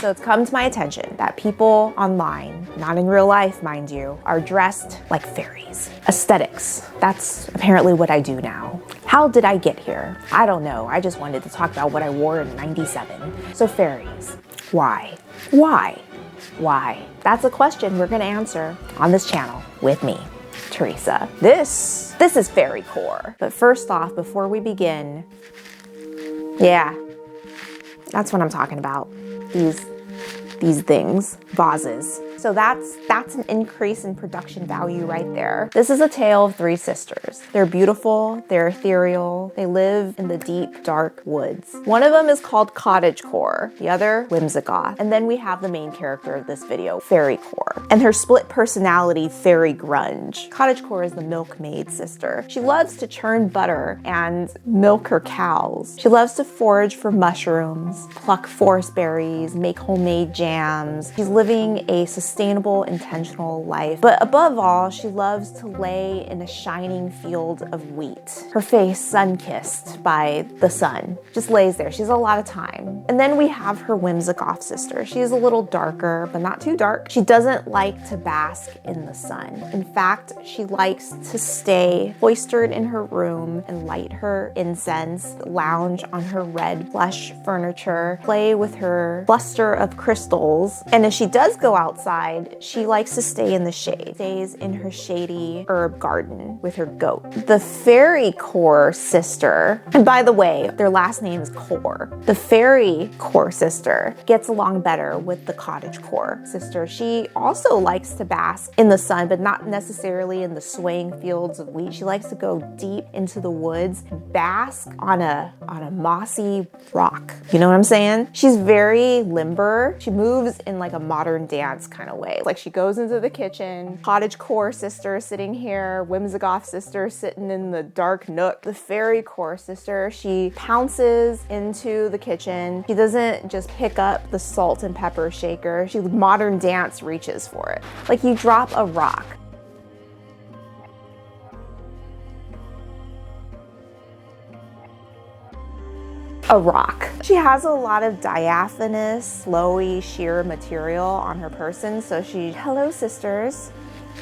So it's come to my attention that people online, not in real life, mind you, are dressed like fairies. Aesthetics. That's apparently what I do now. How did I get here? I don't know. I just wanted to talk about what I wore in '97. So fairies. Why? Why? Why? That's a question we're gonna answer on this channel with me, Teresa. This is Fairycore. But first off, before we begin, yeah, that's what I'm talking about. These things, vases. So that's an increase in production value right there. This is a tale of three sisters. They're beautiful, they're ethereal, they live in the deep, dark woods. One of them is called Cottagecore, the other Whimsigoth. And then we have the main character of this video, Fairycore, and her split personality, Fairy Grunge. Cottagecore is the milkmaid sister. She loves to churn butter and milk her cows. She loves to forage for mushrooms, pluck forest berries, make homemade jams. She's living a sustainable, intentional life. But above all, she loves to lay in a shining field of wheat. Her face sun-kissed by the sun. Just lays there. She has a lot of time. And then we have her Whimsigoth sister. She is a little darker, but not too dark. She doesn't like to bask in the sun. In fact, she likes to stay cloistered in her room and light her incense, lounge on her red plush furniture, play with her cluster of crystals. And if she does go outside, she likes to stay in the shade, stays in her shady herb garden with her goat. The Fairycore sister, and by the way, their last name is Core. The Fairycore sister gets along better with the Cottagecore sister. She also likes to bask in the sun, but not necessarily in the swaying fields of wheat. She likes to go deep into the woods, bask on a mossy rock. You know what I'm saying? She's very limber. She moves in like a modern dance kind of way. Like she goes into the kitchen, Cottagecore sister sitting here, Whimsigoth sister sitting in the dark nook. The Fairycore sister, she pounces into the kitchen. She doesn't just pick up the salt and pepper shaker. She modern dance reaches for it. Like you drop a rock. A rock. She has a lot of diaphanous, flowy, sheer material on her person, so hello sisters.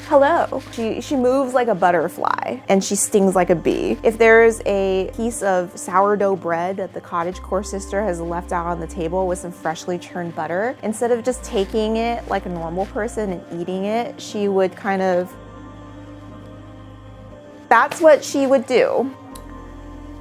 Hello. She moves like a butterfly and she stings like a bee. If there's a piece of sourdough bread that the Cottagecore sister has left out on the table with some freshly churned butter, instead of just taking it like a normal person and eating it, she would that's what she would do.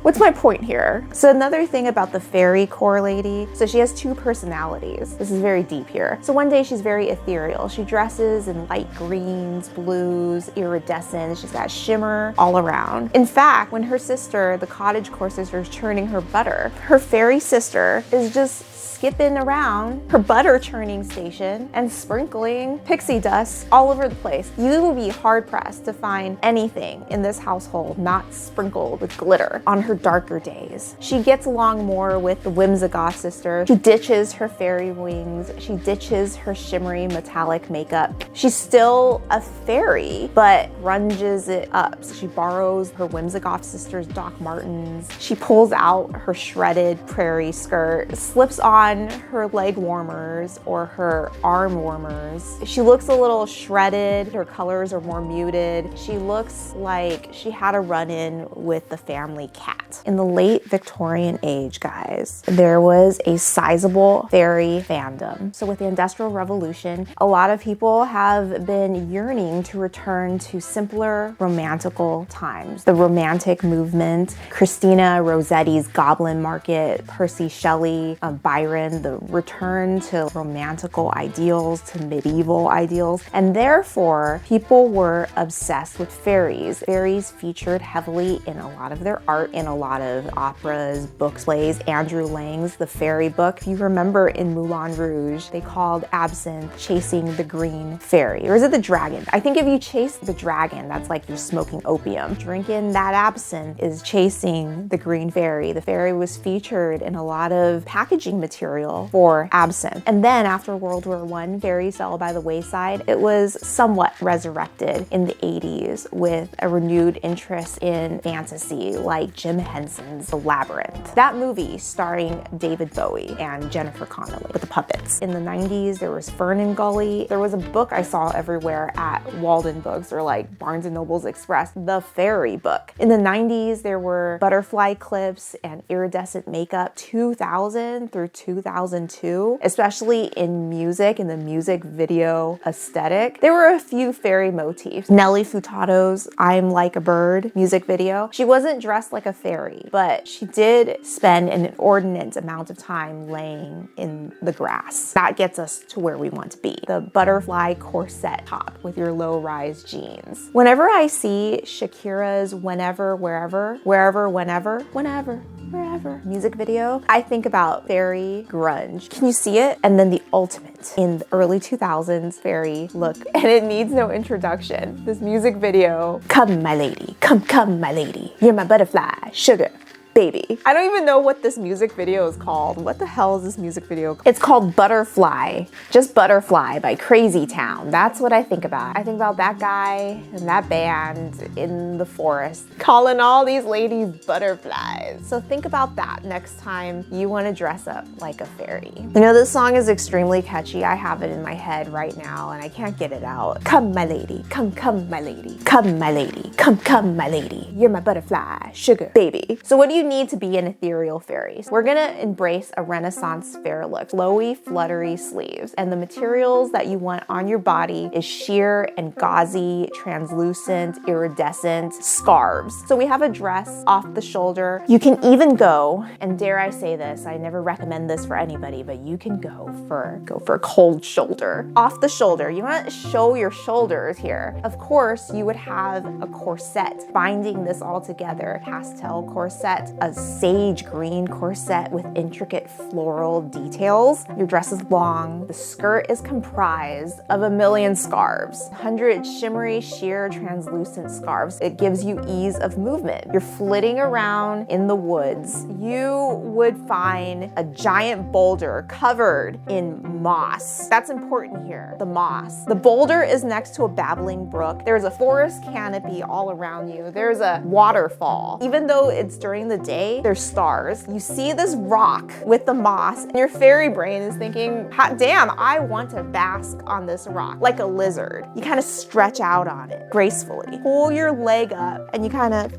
What's my point here? So another thing about the Fairycore lady, so she has two personalities. This is very deep here. So one day she's very ethereal. She dresses in light greens, blues, iridescent. She's got shimmer all around. In fact, when her sister, the Cottagecore sister, is churning her butter, her fairy sister is just skipping around her butter churning station and sprinkling pixie dust all over the place. You will be hard pressed to find anything in this household not sprinkled with glitter on her darker days. She gets along more with the Whimsigoth sister. She ditches her fairy wings. She ditches her shimmery metallic makeup. She's still a fairy, but grunges it up. So she borrows her Whimsigoth sister's Doc Martens. She pulls out her shredded prairie skirt, slips on her leg warmers or her arm warmers. She looks a little shredded. Her colors are more muted. She looks like she had a run-in with the family cat. In the late Victorian age, guys, there was a sizable fairy fandom. So with the Industrial Revolution, a lot of people have been yearning to return to simpler, romantical times. The Romantic movement, Christina Rossetti's Goblin Market, Percy Shelley, Byron, the return to romantical ideals, to medieval ideals, and therefore people were obsessed with fairies. Fairies featured heavily in a lot of their art, in a lot of operas, books, plays. Andrew Lang's The Fairy Book. If you remember in Moulin Rouge, they called absinthe chasing the green fairy. Or is it the dragon? I think if you chase the dragon, that's like you're smoking opium. Drinking that absinthe is chasing the green fairy. The fairy was featured in a lot of packaging material for absinthe. And then after World War I, fairies fell by the wayside. It was somewhat resurrected in the 80s with a renewed interest in fantasy like Jim Henson's The Labyrinth. That movie starring David Bowie and Jennifer Connelly with the puppets. In the 90s, there was Fern and Gully. There was a book I saw everywhere at Walden Books or like Barnes & Noble's Express, The Fairy book. In the 90s, there were butterfly clips and iridescent makeup. 2000 through 2002, especially in music, in the music video aesthetic, there were a few fairy motifs. Nelly Furtado's I'm Like a Bird music video. She wasn't dressed like a fairy, but she did spend an inordinate amount of time laying in the grass. That gets us to where we want to be. The butterfly corset top with your low-rise jeans. Whenever I see Shakira's Whenever, Wherever, Wherever, Whenever, Whenever, Wherever music video, I think about fairy grunge. Can you see it? And then the ultimate in the early 2000s fairy look, and it needs no introduction. This music video, come my lady, come my lady, you're my butterfly, sugar baby. I don't even know what this music video is called. What the hell is this music video? It's called Butterfly, just Butterfly by Crazy Town. That's what I think about. I think about that guy and that band in the forest calling all these ladies butterflies. So think about that next time you want to dress up like a fairy. You know, this song is extremely catchy. I have it in my head right now and I can't get it out. Come my lady, come my lady, come my lady, come my lady. You're my butterfly, sugar baby. So what do you need to be an ethereal fairy? We're gonna embrace a Renaissance fair look. Flowy, fluttery sleeves. And the materials that you want on your body is sheer and gauzy, translucent, iridescent scarves. So we have a dress off the shoulder. You can even go, and dare I say this, I never recommend this for anybody, but you can go for a cold shoulder. Off the shoulder, you wanna show your shoulders here. Of course, you would have a corset binding this all together. Pastel corset, a sage green corset with intricate floral details. Your dress is long. The skirt is comprised of a million scarves, 100 shimmery, sheer, translucent scarves. It gives you ease of movement. You're flitting around in the woods. You would find a giant boulder covered in moss. That's important here, the moss. The boulder is next to a babbling brook. There's a forest canopy all around you. There's a waterfall. Even though it's during the day, there's stars. You see this rock with the moss, and your fairy brain is thinking, hot damn, I want to bask on this rock like a lizard. You kind of stretch out on it gracefully. Pull your leg up, and you kind of,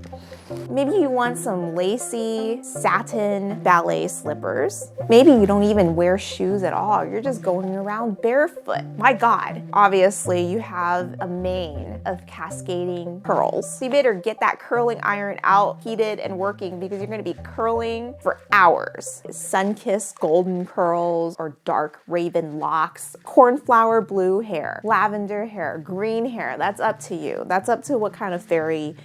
maybe you want some lacy satin ballet slippers. Maybe you don't even wear shoes at all. You're just going around barefoot. My God. Obviously, you have a mane of cascading curls. So you better get that curling iron out, heated and working, because you're going to be curling for hours. Sun-kissed golden curls or dark raven locks, cornflower blue hair, lavender hair, green hair. That's up to you. That's up to what kind of fairy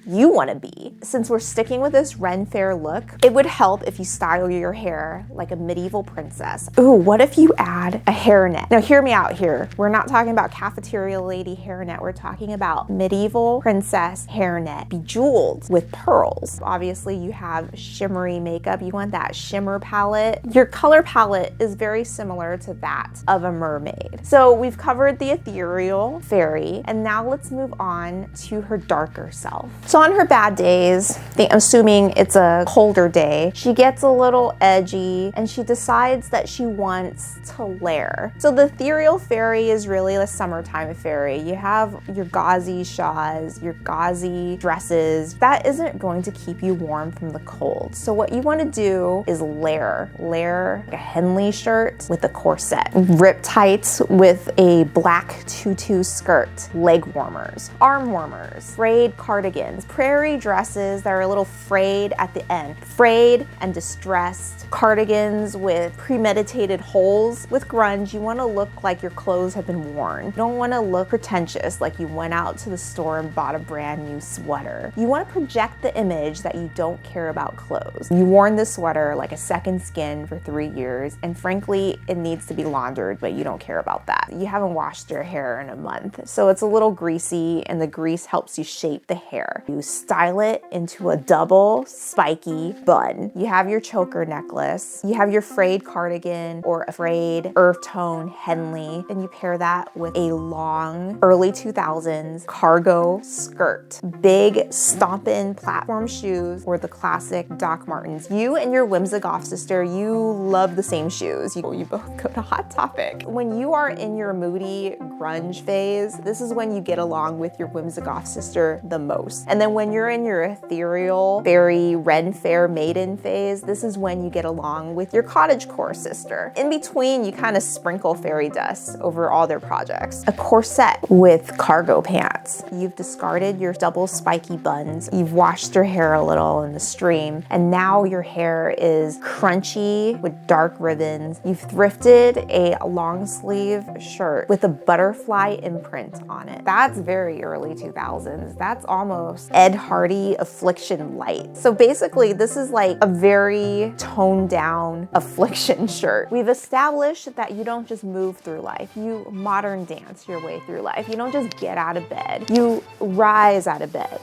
you want to be. Since we're sticking with this Ren Fair look, it would help if you style your hair like a medieval princess. Ooh, what if you add a hairnet? Now hear me out here. We're not talking about cafeteria lady hairnet. We're talking about medieval princess hairnet, bejeweled with pearls. Obviously you have shimmery makeup. You want that shimmer palette. Your color palette is very similar to that of a mermaid. So we've covered the ethereal fairy, and now let's move on to her darker self. So on her bad days, assuming it's a colder day, she gets a little edgy and she decides that she wants to lair. So the ethereal fairy is really a summertime fairy. You have your gauzy shawls, your gauzy dresses. That isn't going to keep you warm from the cold. So what you want to do is layer. Layer a Henley shirt with a corset, rip tights with a black tutu skirt, leg warmers, arm warmers, frayed cardigans, prairie dresses that are a little frayed at the end, frayed and distressed, cardigans with premeditated holes. With grunge, you want to look like your clothes have been worn. You don't want to look pretentious like you went out to the store and bought a brand new sweater. You want to project the image that you don't care about clothes. You worn this sweater like a second skin for 3 years, and frankly, it needs to be laundered, but you don't care about that. You haven't washed your hair in a month, so it's a little greasy, and the grease helps you shape the hair. You style it into a double spiky bun. You have your choker necklace. You have your frayed cardigan or a frayed earth tone Henley, and you pair that with a long early 2000s cargo skirt. Big stompin' platform shoes or the classic Doc Martens. You and your Whimsigoth sister, you love the same shoes. You both go to Hot Topic. When you are in your moody grunge phase, this is when you get along with your Whimsigoth sister the most. And then when you're in your Ethereal Fairy Ren Fair Maiden phase, this is when you get along with your Cottagecore sister. In between, you kind of sprinkle fairy dust over all their projects. A corset with cargo pants. You've discarded your double spiky buns. You've washed your hair a little in the stream, and now your hair is crunchy with dark ribbons. You've thrifted a long sleeve shirt with a butterfly imprint on it. That's very early 2000s. That's almost Ed Hardy Affliction Light. So basically, this is like a very toned down Affliction shirt. We've established that you don't just move through life. You modern dance your way through life. You don't just get out of bed. You rise out of bed.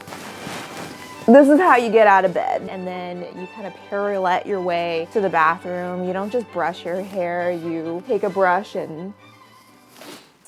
This is how you get out of bed. And then you kind of pirouette your way to the bathroom. You don't just brush your hair. You take a brush and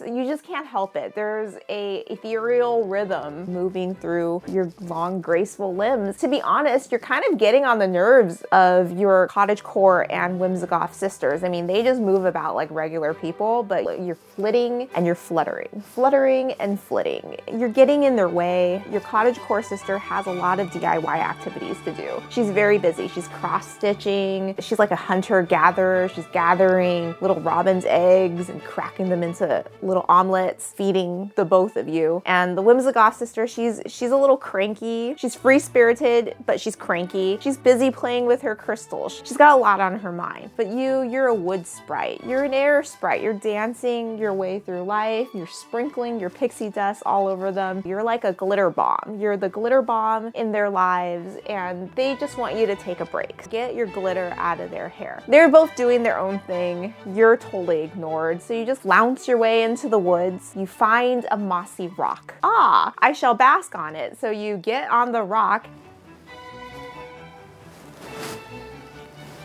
you just can't help it. There's a ethereal rhythm moving through your long, graceful limbs. To be honest, you're kind of getting on the nerves of your Cottagecore and Whimsigoth sisters. I mean, they just move about like regular people, but you're flitting and you're fluttering. Fluttering and flitting. You're getting in their way. Your Cottagecore sister has a lot of DIY activities to do. She's very busy. She's cross-stitching. She's like a hunter-gatherer. She's gathering little robin's eggs and cracking them into little omelets, feeding the both of you. And the Whimsigoth sister, she's a little cranky. She's free-spirited, but she's cranky. She's busy playing with her crystals. She's got a lot on her mind. But you're a wood sprite. You're an air sprite. You're dancing your way through life. You're sprinkling your pixie dust all over them. You're like a glitter bomb. You're the glitter bomb in their lives, and they just want you to take a break. Get your glitter out of their hair. They're both doing their own thing. You're totally ignored. So you just lounge your way into the woods. You find a mossy rock. Ah, I shall bask on it. So you get on the rock.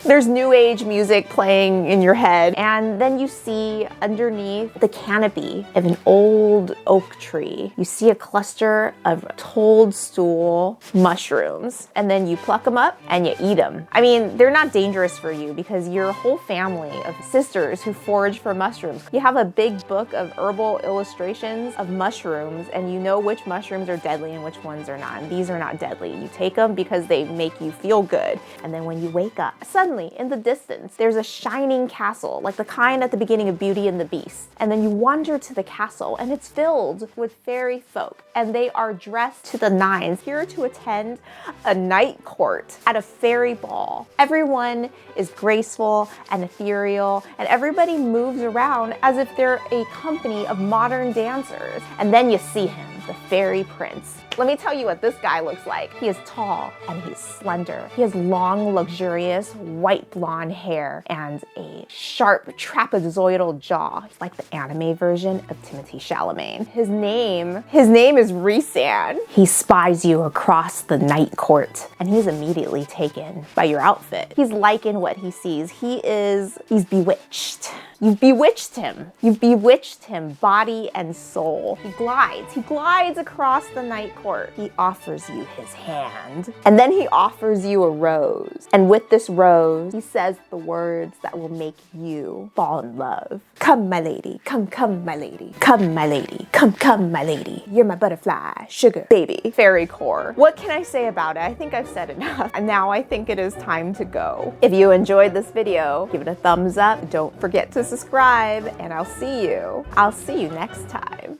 There's new age music playing in your head, and then you see underneath the canopy of an old oak tree, you see a cluster of toadstool mushrooms, and then you pluck them up and you eat them. I mean, they're not dangerous for you because you're a whole family of sisters who forage for mushrooms. You have a big book of herbal illustrations of mushrooms, and you know which mushrooms are deadly and which ones are not, and these are not deadly. You take them because they make you feel good, and then when you wake up, suddenly in the distance, there's a shining castle, like the kind at the beginning of Beauty and the Beast. And then you wander to the castle, and it's filled with fairy folk, and they are dressed to the nines, here to attend a night court at a fairy ball. Everyone is graceful and ethereal, and everybody moves around as if they're a company of modern dancers. And then you see him, the fairy prince. Let me tell you what this guy looks like. He is tall and he's slender. He has long, luxurious, white blonde hair and a sharp, trapezoidal jaw. He's like the anime version of Timothée Chalamet. His name is Rhysand. He spies you across the night court, and he's immediately taken by your outfit. He's liking what he sees. He's bewitched. You've bewitched him. You've bewitched him, body and soul. He glides across the night court. He offers you his hand. And then he offers you a rose. And with this rose, he says the words that will make you fall in love. Come, my lady. Come, my lady. Come, my lady. Come, my lady. You're my butterfly, sugar, baby. Fairycore. What can I say about it? I think I've said enough. And now I think it is time to go. If you enjoyed this video, give it a thumbs up. Don't forget to subscribe, and I'll see you next time.